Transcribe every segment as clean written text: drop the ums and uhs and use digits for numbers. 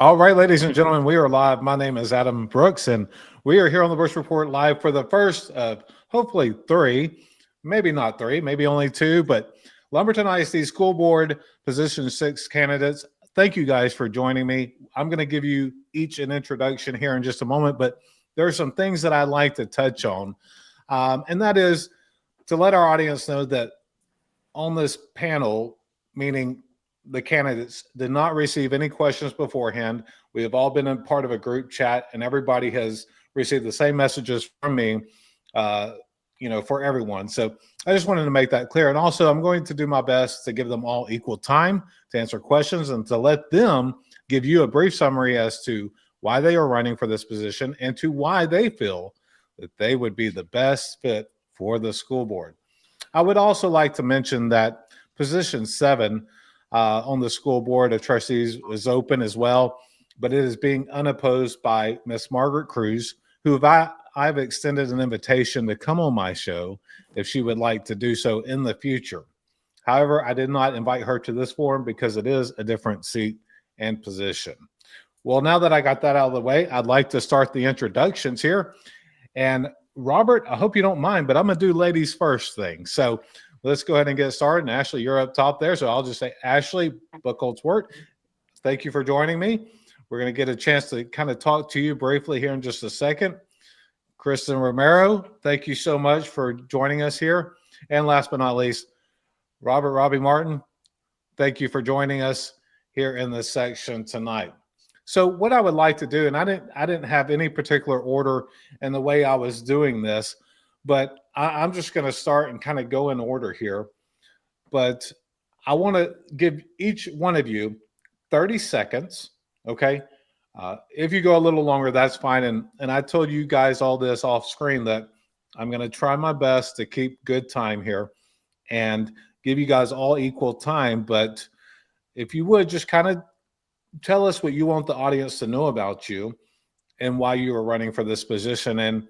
All right, ladies and gentlemen, we are live. My name is Adam Brooks, and we are here on the Bush Report live for the first of hopefully three, maybe not three, maybe only two, but Lumberton ISD School Board Position 6 candidates. Thank you guys for joining me. I'm going to give you each an introduction here in just a moment, but there are some things that I'd like to touch on, and that is to let our audience know that on this panel, meaning the candidates did not receive any questions beforehand. We have all been in part of a group chat, and everybody has received the same messages from me, for everyone. So I just wanted to make that clear. And also, I'm going to do my best to give them all equal time to answer questions and to let them give you a brief summary as to why they are running for this position and to why they feel that they would be the best fit for the school board. I would also like to mention that position 7 on the school board of trustees is open as well, but it is being unopposed by Miss Margaret Cruz, who I've extended an invitation to come on my show if she would like to do so in the future. However, I did not invite her to this forum because it is a different seat and position. Well, now that I got that out of the way, I'd like to start the introductions here. And Robert, I hope you don't mind, but I'm going to do ladies first thing. So let's go ahead and get started. And Ashley, you're up top there. So I'll just say, Ashley Buchholz-Wirt, thank you for joining me. We're going to get a chance to kind of talk to you briefly here in just a second. Kristen Romero, thank you so much for joining us here. And last but not least, Robbie Martin, thank you for joining us here in this section tonight. So what I would like to do, and I didn't have any particular order in the way I was doing this, but I'm just going to start and kind of go in order here. But I want to give each one of you 30 seconds, okay? If you go a little longer, that's fine. And I told you guys all this off screen that I'm going to try my best to keep good time here and give you guys all equal time. But if you would just kind of tell us what you want the audience to know about you and why you are running for this position. And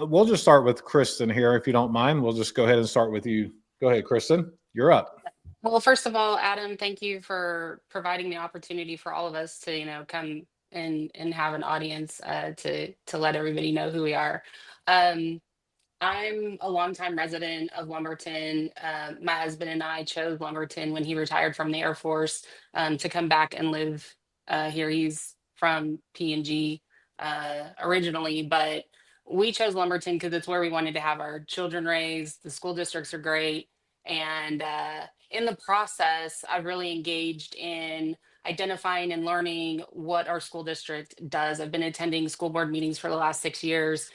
we'll just start with Kristen here, if you don't mind. We'll just go ahead and start with you. Go ahead, Kristen. You're up. Well, first of all, Adam, thank you for providing the opportunity for all of us to, come and have an audience to let everybody know who we are. I'm a longtime resident of Lumberton. My husband and I chose Lumberton when he retired from the Air Force to come back and live here. He's from PNG originally, but we chose Lumberton because it's where we wanted to have our children raised. The school districts are great. And in the process, I've really engaged in identifying and learning what our school district does. I've been attending school board meetings for the last 6 years.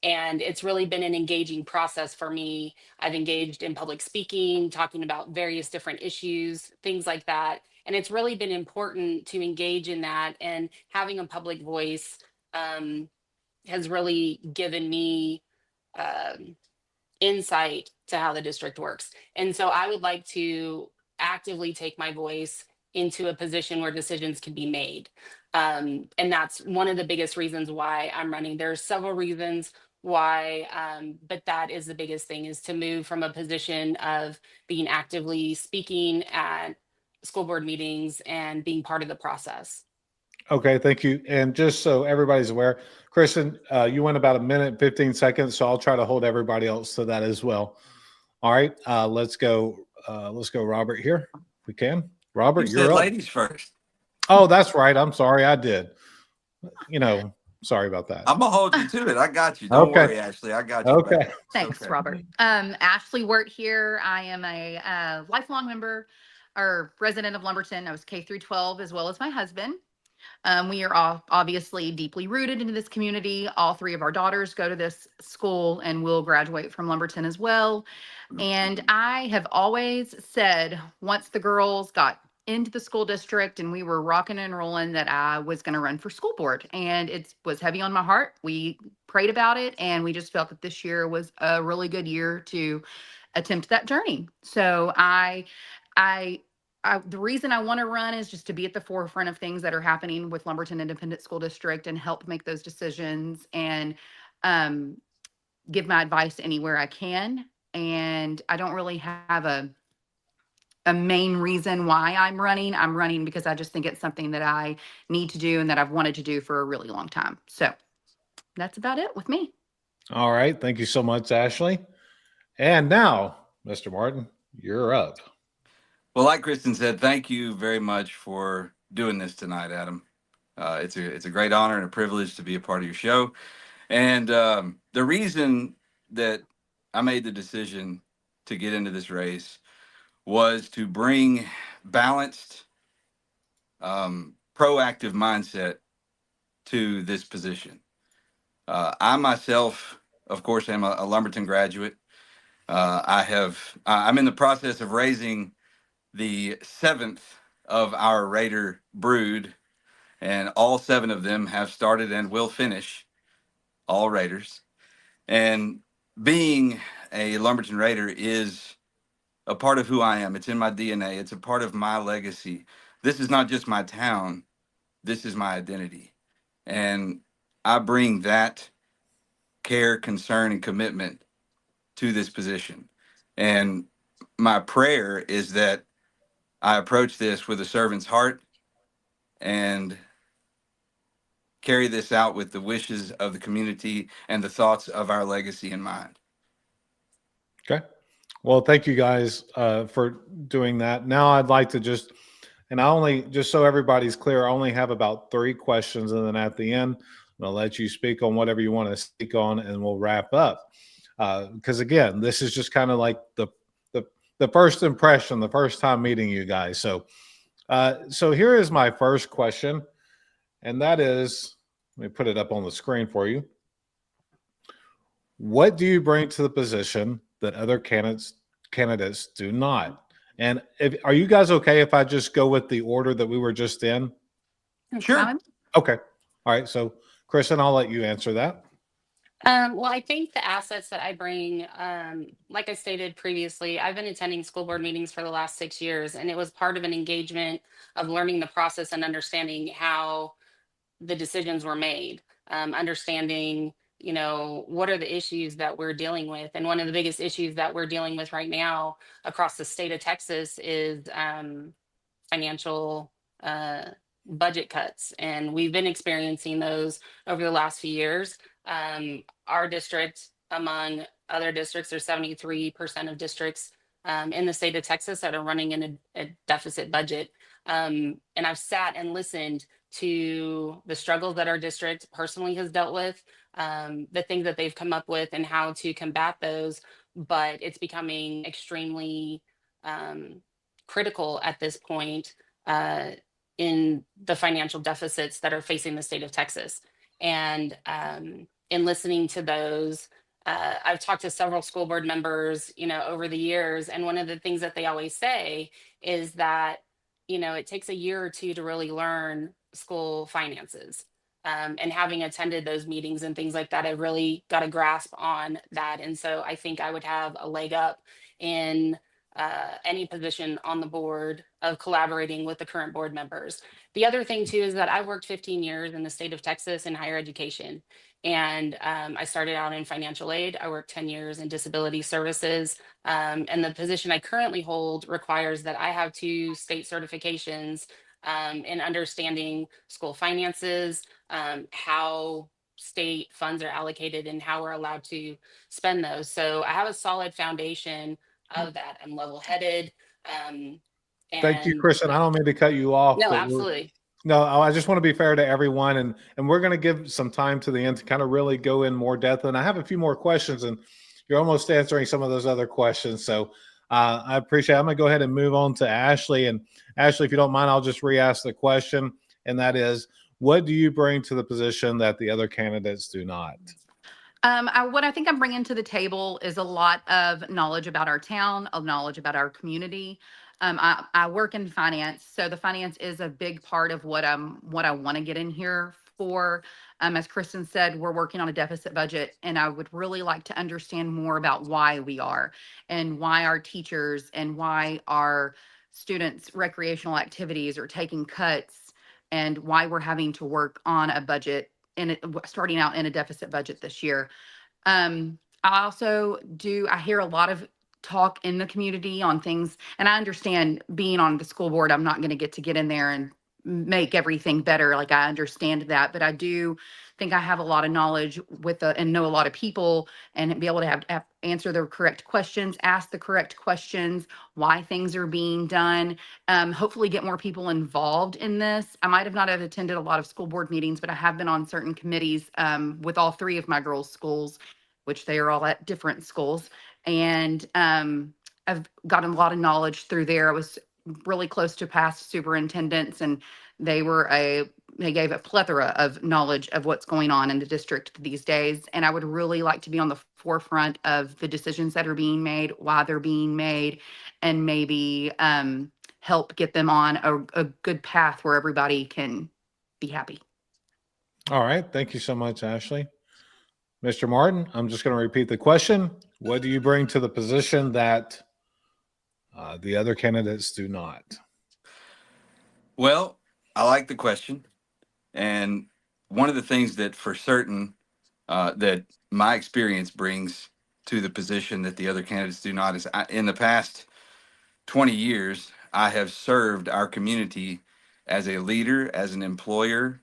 And it's really been an engaging process for me. I've engaged in public speaking, talking about various different issues, things like that. And it's really been important to engage in that, and having a public voice has really given me insight to how the district works. And so I would like to actively take my voice into a position where decisions can be made. And that's one of the biggest reasons why I'm running. There's several reasons why, but that is the biggest thing, is to move from a position of being actively speaking at school board meetings and being part of the process. Okay, thank you. And just so everybody's aware, Kristen, you went about 1:15, so I'll try to hold everybody else to that as well. All right, let's go. Let's go, Robert here, if we can. Robert, you're said up. Ladies first. Oh, that's right. I'm sorry, I did. Sorry about that. I'm gonna hold you to it. I got you. Don't worry, Ashley. I got you. Okay. Back. Thanks, okay. Robert. Ashley Wirt here. I am a lifelong member or resident of Lumberton. I was K through 12 as well as my husband. We are all obviously deeply rooted into this community. All 3 of our daughters go to this school and will graduate from Lumberton as well. And I have always said, once the girls got into the school district and we were rocking and rolling, that I was going to run for school board. And it was heavy on my heart. We prayed about it, and we just felt that this year was a really good year to attempt that journey. So the reason I want to run is just to be at the forefront of things that are happening with Lumberton Independent School District and help make those decisions and give my advice anywhere I can. And I don't really have a a main reason why I'm running. I'm running because I just think it's something that I need to do and that I've wanted to do for a really long time. So that's about it with me. All right. Thank you so much, Ashley. And now, Mr. Martin, you're up. Well, like Kristen said, thank you very much for doing this tonight, Adam. It's a great honor and a privilege to be a part of your show. And the reason that I made the decision to get into this race was to bring balanced, proactive mindset to this position. I myself, of course, am a Lumberton graduate. I'm in the process of raising the seventh of our Raider brood, and all seven of them have started and will finish, all Raiders. And being a Lumberton Raider is a part of who I am. It's in my DNA. It's a part of my legacy. This is not just my town. This is my identity. And I bring that care, concern, and commitment to this position. And my prayer is that I approach this with a servant's heart and carry this out with the wishes of the community and the thoughts of our legacy in mind. Okay. Well, thank you guys for doing that. Now I'd like to just so everybody's clear, I only have about 3 questions. And then at the end, I'm going to let you speak on whatever you want to speak on and we'll wrap up. Because again, this is just kind of like the first impression, the first time meeting you guys. So here is my first question. And that is, let me put it up on the screen for you. What do you bring to the position that other candidates do not? And are you guys okay if I just go with the order that we were just in? Sure. Okay. All right. So, Kristen, I'll let you answer that. Well, I think the assets that I bring, like I stated previously, I've been attending school board meetings for the last 6 years, and it was part of an engagement of learning the process and understanding how the decisions were made, understanding, what are the issues that we're dealing with. And one of the biggest issues that we're dealing with right now across the state of Texas is financial budget cuts. And we've been experiencing those over the last few years. Our district, among other districts, there's 73% of districts in the state of Texas that are running in a deficit budget. And I've sat and listened to the struggles that our district personally has dealt with, the things that they've come up with and how to combat those. But it's becoming extremely critical at this point in the financial deficits that are facing the state of Texas. And in listening to those, I've talked to several school board members, over the years. And one of the things that they always say is that, it takes a year or two to really learn school finances. And having attended those meetings and things like that, I really got a grasp on that. And so I think I would have a leg up in any position on the board of collaborating with the current board members. The other thing too is that I worked 15 years in the state of Texas in higher education. And I started out in financial aid. I worked 10 years in disability services. And the position I currently hold requires that I have 2 state certifications in understanding school finances, how state funds are allocated and how we're allowed to spend those. So I have a solid foundation of that. I'm level-headed. Thank you, Kristen. I don't mean to cut you off. No, absolutely. No, I just want to be fair to everyone, and we're going to give some time to the end to kind of really go in more depth. And I have a few more questions, and you're almost answering some of those other questions. So I appreciate it. I'm going to go ahead and move on to Ashley. And Ashley, if you don't mind, I'll just re-ask the question, and that is, what do you bring to the position that the other candidates do not? What I think I'm bringing to the table is a lot of knowledge about our town, of knowledge about our community. I work in finance, so the finance is a big part of what I want to get in here for. As Kristen said, we're working on a deficit budget, and I would really like to understand more about why we are, and why our teachers and why our students' recreational activities are taking cuts, and why we're having to work on a budget and starting out in a deficit budget this year. I hear a lot of talk in the community on things. And I understand being on the school board, I'm not going to get in there and make everything better. Like I understand that, but I do think I have a lot of knowledge and know a lot of people and be able to have answer the correct questions, ask the correct questions, why things are being done. Hopefully get more people involved in this. I might have not have attended a lot of school board meetings, but I have been on certain committees with all three of my girls' schools, which they are all at different schools. And I've gotten a lot of knowledge through there. I was really close to past superintendents, and they gave a plethora of knowledge of what's going on in the district these days. And I would really like to be on the forefront of the decisions that are being made, why they're being made, and maybe help get them on a good path where everybody can be happy. All right. Thank you so much, Ashley. Mr. Martin, I'm just going to repeat the question. What do you bring to the position that the other candidates do not? Well, I like the question. And one of the things that for certain that my experience brings to the position that the other candidates do not is in the past 20 years, I have served our community as a leader, as an employer,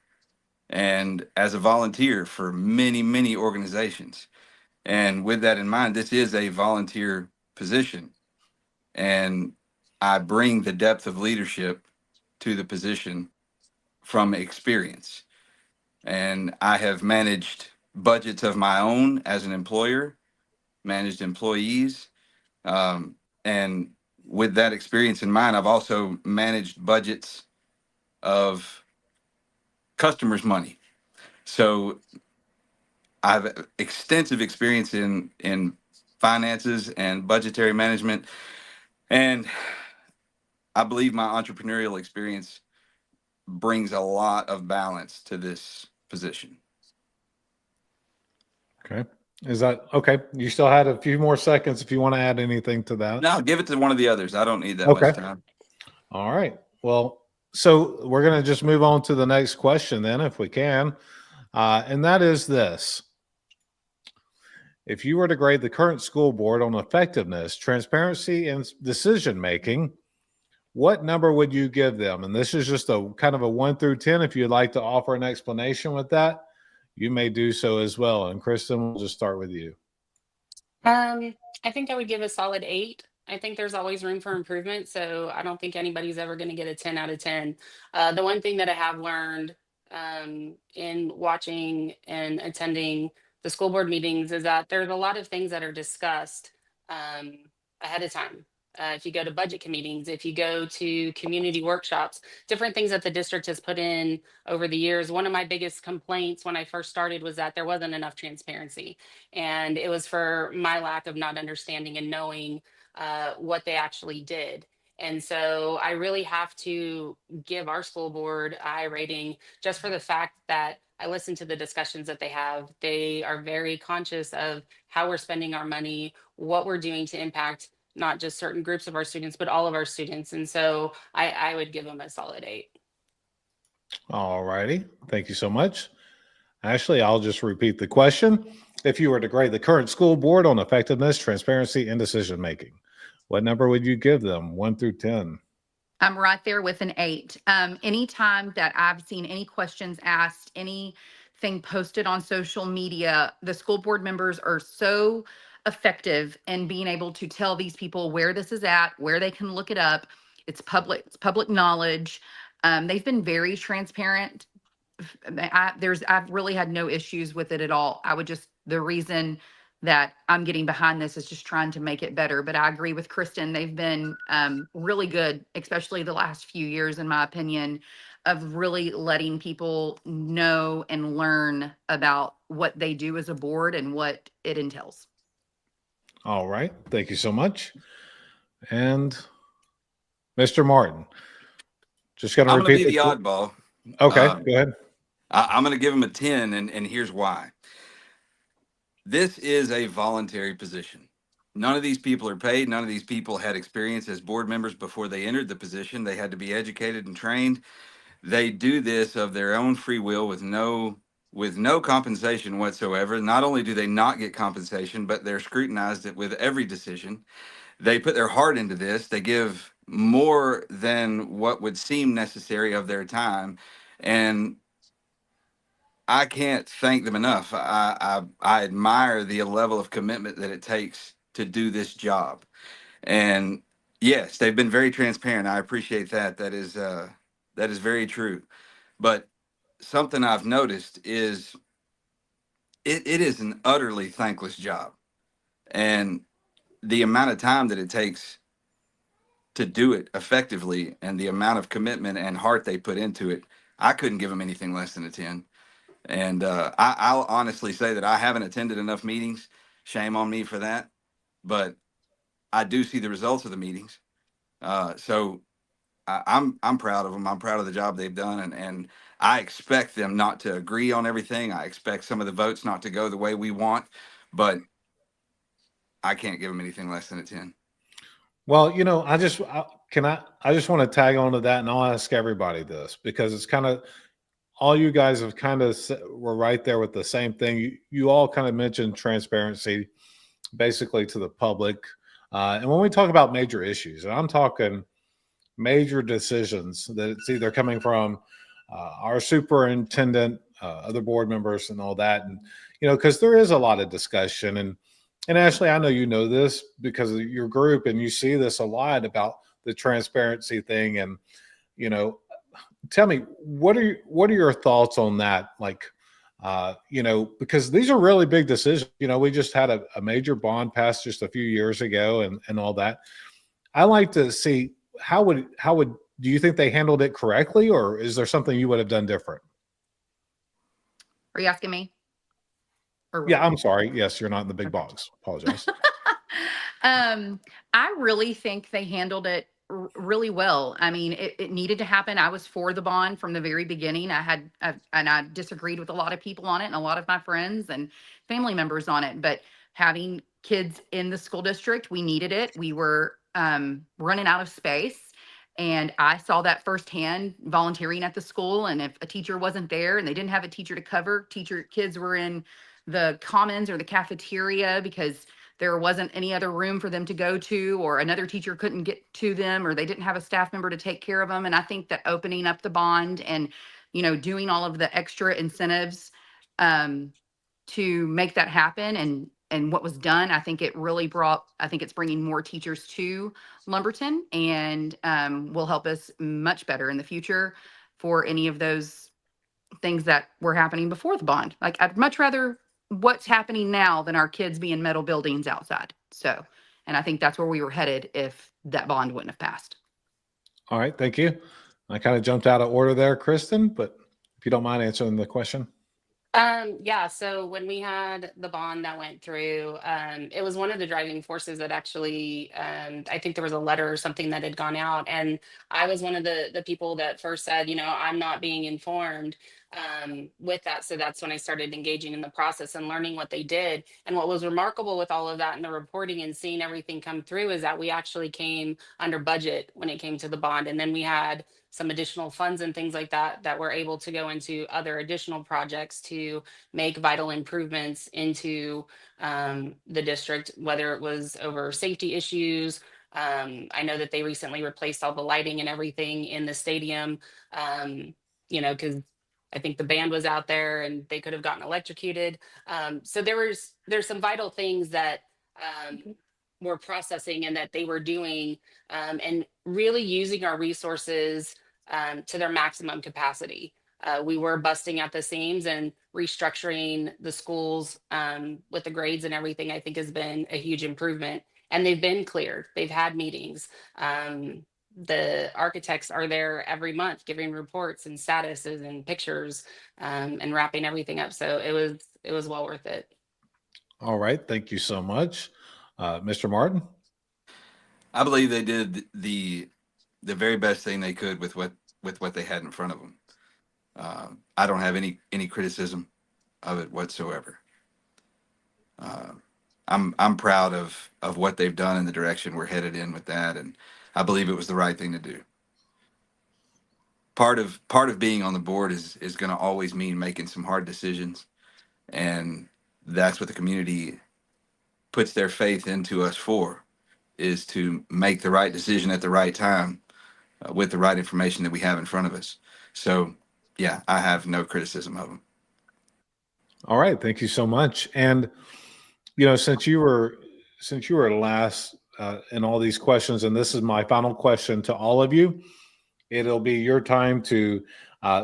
and as a volunteer for many, many organizations. And with that in mind, this is a volunteer position. And I bring the depth of leadership to the position from experience. And I have managed budgets of my own as an employer, managed employees. And with that experience in mind, I've also managed budgets of customers' money. So I have extensive experience in finances and budgetary management. And I believe my entrepreneurial experience brings a lot of balance to this position. Okay. Is that okay? You still had a few more seconds if you want to add anything to that. No, give it to one of the others. I don't need that Okay. much time. All right. Well, so we're going to just move on to the next question then, if we can. And that is this. If you were to grade the current school board on effectiveness, transparency, and decision-making, what number would you give them? And this is just a kind of a 1 through 10. If you'd like to offer an explanation with that, you may do so as well. And Kristen, we'll just start with you. I think I would give a solid 8. I think there's always room for improvement, so I don't think anybody's ever going to get a 10 out of 10. The one thing that I have learned in watching and attending the school board meetings is that there's a lot of things that are discussed ahead of time. If you go to budget meetings, if you go to community workshops, different things that the district has put in over the years. One of my biggest complaints when I first started was that there wasn't enough transparency. And it was for my lack of not understanding and knowing what they actually did. And so I really have to give our school board a high rating just for the fact that I listen to the discussions that they have. They are very conscious of how we're spending our money, what we're doing to impact not just certain groups of our students, but all of our students. And so I would give them a solid 8. All righty. Thank you so much. Ashley, I'll just repeat the question. If you were to grade the current school board on effectiveness, transparency, and decision-making, what number would you give them, 1 through 10? I'm right there with an 8. Anytime that I've seen any questions asked, anything posted on social media, the school board members are so effective in being able to tell these people where this is at, where they can look it up. It's public knowledge. They've been very transparent. I've really had no issues with it at all. The reason that I'm getting behind this is just trying to make it better. But I agree with Kristen. They've been really good, especially the last few years, in my opinion, of really letting people know and learn about what they do as a board and what it entails. All right. Thank you so much. And Mr. Martin, just going to I'm going repeat to be the oddball. Okay, go ahead. I'm going to give him a 10, and here's why. This is a voluntary position. None of these people are paid. None of these people had experience as board members before they entered the position. They had to be educated and trained. They do this of their own free will with no compensation whatsoever. Not only do they not get compensation, but they're scrutinized with every decision. they put their heart into this. They give more than what would seem necessary of their time. And I can't thank them enough. I admire the level of commitment that it takes to do this job. And yes, they've been very transparent. I appreciate that. That is very true. But something I've noticed is it is an utterly thankless job. And the amount of time that it takes to do it effectively and the amount of commitment and heart they put into it, I couldn't give them anything less than a 10. And I'll honestly say that I haven't attended enough meetings. Shame on me for that. But I do see the results of the meetings. So I'm proud of them. I'm proud of the job they've done. And I expect them not to agree on everything. I expect some of the votes not to go the way we want. But I can't give them anything less than a 10. Well, I just want to tag on to that, and I'll ask everybody this because it's kind of all you guys have kind of were right there with the same thing. You all kind of mentioned transparency, basically to the public, and when we talk about major issues, and I'm talking major decisions that it's either coming from our superintendent, other board members, and all that, and because there is a lot of discussion and Ashley, I know you know this because of your group, and you see this a lot about the transparency thing. And tell me what are your thoughts on that? Like, because these are really big decisions. We just had a major bond passed just a few years ago, and all that. I like to see how would do you think they handled it correctly, or is there something you would have done different? Are you asking me? Yeah, I'm sorry. Yes, you're not in the big box. Apologize. I really think they handled it really well. I mean, it needed to happen. I was for the bond from the very beginning. And I disagreed with a lot of people on it and a lot of my friends and family members on it. But having kids in the school district, we needed it. We were running out of space. And I saw that firsthand volunteering at the school. And if a teacher wasn't there and they didn't have a teacher to cover, kids were in the commons or the cafeteria because there wasn't any other room for them to go to, or another teacher couldn't get to them, or they didn't have a staff member to take care of them. And I think that opening up the bond and, doing all of the extra incentives to make that happen and what was done, I think it's bringing more teachers to Lumberton and will help us much better in the future for any of those things that were happening before the bond. Like, I'd much rather what's happening now than our kids being metal buildings outside. So, and I think that's where we were headed if that bond wouldn't have passed. All right. Thank you. I kind of jumped out of order there, Kristen, but if you don't mind answering the question. Yeah, so when we had the bond that went through, it was one of the driving forces that actually, I think there was a letter or something that had gone out, and I was one of the people that first said, I'm not being informed with that. So that's when I started engaging in the process and learning what they did. And what was remarkable with all of that and the reporting and seeing everything come through is that we actually came under budget when it came to the bond. And then we had some additional funds and things like that were able to go into other additional projects to make vital improvements into the district, whether it was over safety issues. I know that they recently replaced all the lighting and everything in the stadium, because I think the band was out there and they could have gotten electrocuted. So there's some vital things that we're processing and that they were doing, and really using our resources to their maximum capacity. We were busting at the seams, and restructuring the schools with the grades and everything, I think has been a huge improvement. And they've been cleared. They've had meetings. The architects are there every month giving reports and statuses and pictures and wrapping everything up. So it was well worth it. All right. Thank you so much. Mr. Martin? I believe they did the very best thing they could with what they had in front of them. I don't have any criticism of it whatsoever. I'm proud of what they've done and the direction we're headed in with that, and I believe it was the right thing to do. Part of being on the board is going to always mean making some hard decisions, and that's what the community puts their faith into us for. is to make the right decision at the right time with the right information that we have in front of us. So, yeah, I have no criticism of them. All right, thank you so much. And since you were last in all these questions, and this is my final question to all of you, it'll be your time to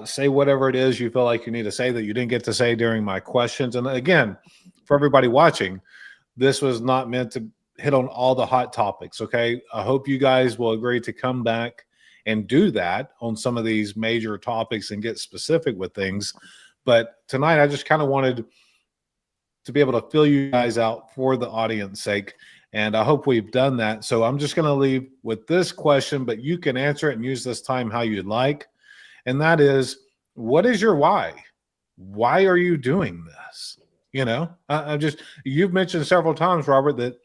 say whatever it is you feel like you need to say that you didn't get to say during my questions. And again, for everybody watching, this was not meant to hit on all the hot topics. Okay, I hope you guys will agree to come back and do that on some of these major topics and get specific with things. But tonight, I just kind of wanted to be able to fill you guys out for the audience sake. And I hope we've done that. So I'm just going to leave with this question, but you can answer it and use this time how you'd like. And that is, what is your why? Why are you doing this? You've mentioned several times, Robert, that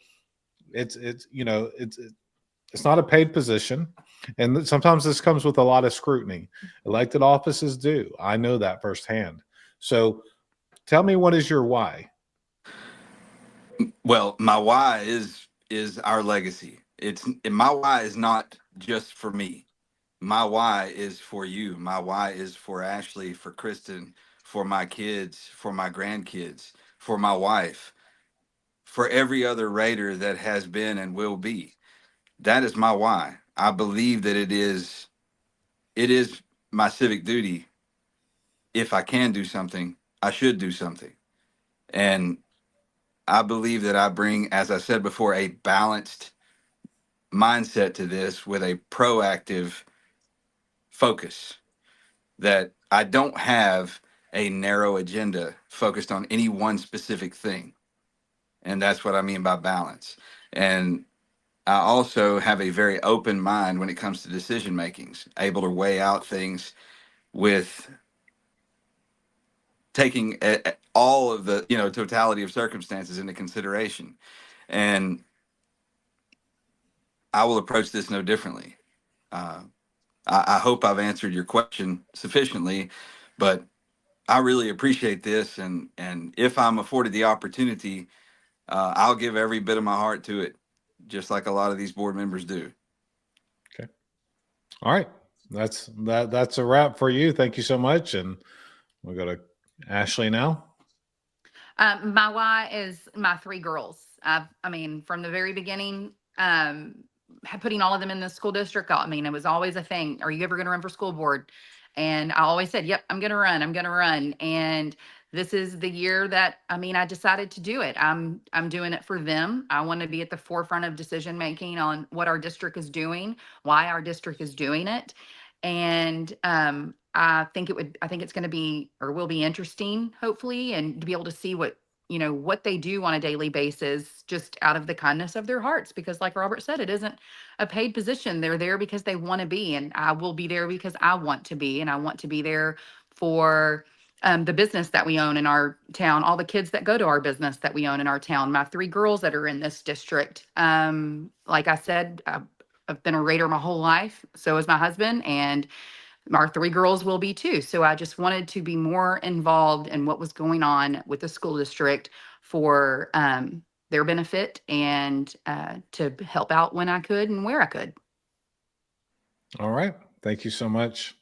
it's not a paid position. And sometimes this comes with a lot of scrutiny. Elected offices do. I know that firsthand. So tell me, what is your why? Well, my why is our legacy. My why is not just for me. My why is for you. My why is for Ashley, for Kristen, for my kids, for my grandkids, for my wife, for every other Raider that has been and will be. That is my why. I believe that it is my civic duty. If I can do something, I should do something. And I believe that I bring, as I said before, a balanced mindset to this with a proactive focus, that I don't have a narrow agenda focused on any one specific thing. And that's what I mean by balance. And I also have a very open mind when it comes to decision makings, able to weigh out things with taking all of the totality of circumstances into consideration. And I will approach this no differently. I hope I've answered your question sufficiently, but I really appreciate this. And if I'm afforded the opportunity, I'll give every bit of my heart to it, just like a lot of these board members do. Okay. All right. That's a wrap for you. Thank you so much. And we'll go to Ashley now. My why is my 3 girls. From the very beginning, putting all of them in the school district, it was always a thing. Are you ever going to run for school board? And I always said, yep, I'm going to run. I'm going to run. And this is the year that, I decided to do it. I'm doing it for them. I want to be at the forefront of decision making on what our district is doing, why our district is doing it. And I think it's going to be, or will be, interesting, hopefully, and to be able to see what they do on a daily basis, just out of the kindness of their hearts. Because like Robert said, it isn't a paid position. They're there because they want to be, and I will be there because I want to be, and I want to be there for the business that we own in our town, all the kids that go to our business that we own in our town, my 3 girls that are in this district. Like I said, I've been a Raider my whole life. So is my husband, and our 3 girls will be too. So I just wanted to be more involved in what was going on with the school district for their benefit, and to help out when I could and where I could. All right. Thank you so much.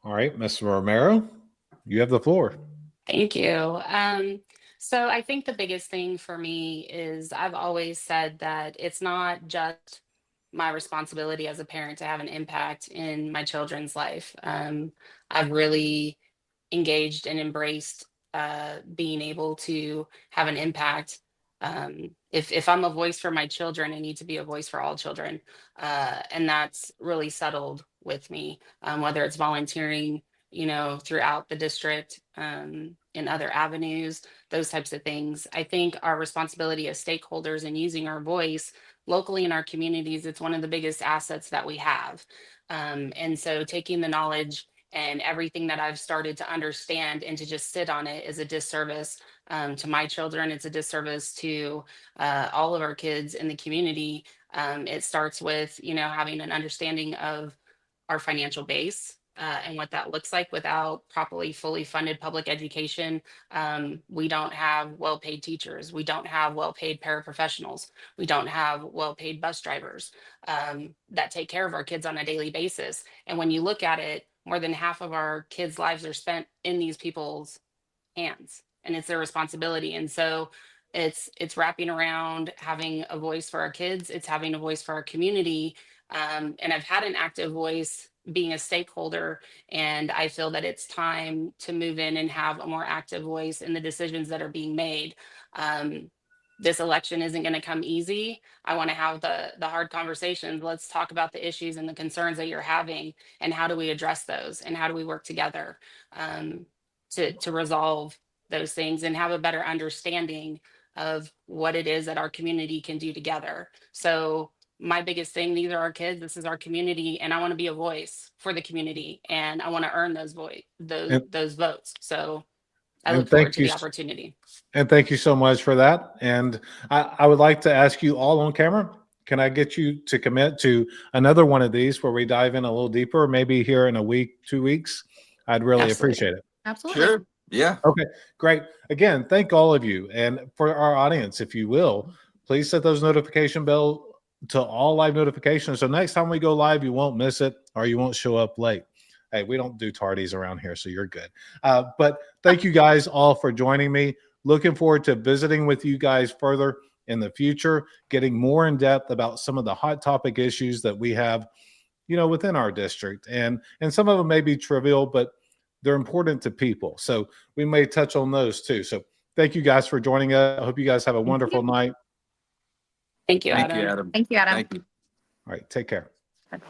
All right, Mr. Romero, you have the floor. Thank you. So I think the biggest thing for me is I've always said that it's not just my responsibility as a parent to have an impact in my children's life. I've really engaged and embraced being able to have an impact. If I'm a voice for my children, I need to be a voice for all children. And that's really settled with me, whether it's volunteering, throughout the district, in other avenues, those types of things. I think our responsibility as stakeholders and using our voice locally in our communities, it's one of the biggest assets that we have. And so taking the knowledge and everything that I've started to understand and to just sit on it is a disservice to my children. It's a disservice to all of our kids in the community. It starts with, having an understanding of our financial base, and what that looks like without properly fully funded public education. We don't have well-paid teachers. We don't have well-paid paraprofessionals. We don't have well-paid bus drivers that take care of our kids on a daily basis. And when you look at it, more than half of our kids' lives are spent in these people's hands, and it's their responsibility. And so it's wrapping around having a voice for our kids. It's having a voice for our community. And I've had an active voice being a stakeholder, and I feel that it's time to move in and have a more active voice in the decisions that are being made. This election isn't going to come easy. I want to have the hard conversations. Let's talk about the issues and the concerns that you're having, and how do we address those, and how do we work together to resolve those things and have a better understanding of what it is that our community can do together. So my biggest thing, these are our kids, this is our community, and I want to be a voice for the community, and I want to earn those votes. So I look forward to the opportunity. And thank you so much for that. And I would like to ask you all on camera, can I get you to commit to another one of these where we dive in a little deeper, maybe here in a week, 2 weeks? I'd really appreciate it. Absolutely. Sure. Yeah. Okay, great. Again, thank all of you. And for our audience, if you will, please set those notification bell to all live notifications. So next time we go live, you won't miss it, or you won't show up late. Hey, we don't do tardies around here, so you're good. But thank you guys all for joining me. Looking forward to visiting with you guys further in the future, getting more in depth about some of the hot topic issues that we have, within our district. And some of them may be trivial, but they're important to people. So we may touch on those too. So thank you guys for joining us. I hope you guys have a wonderful night. Thank you, Thank Adam. you, Adam. Thank you, Adam. Thank you. All right, take care. Bye.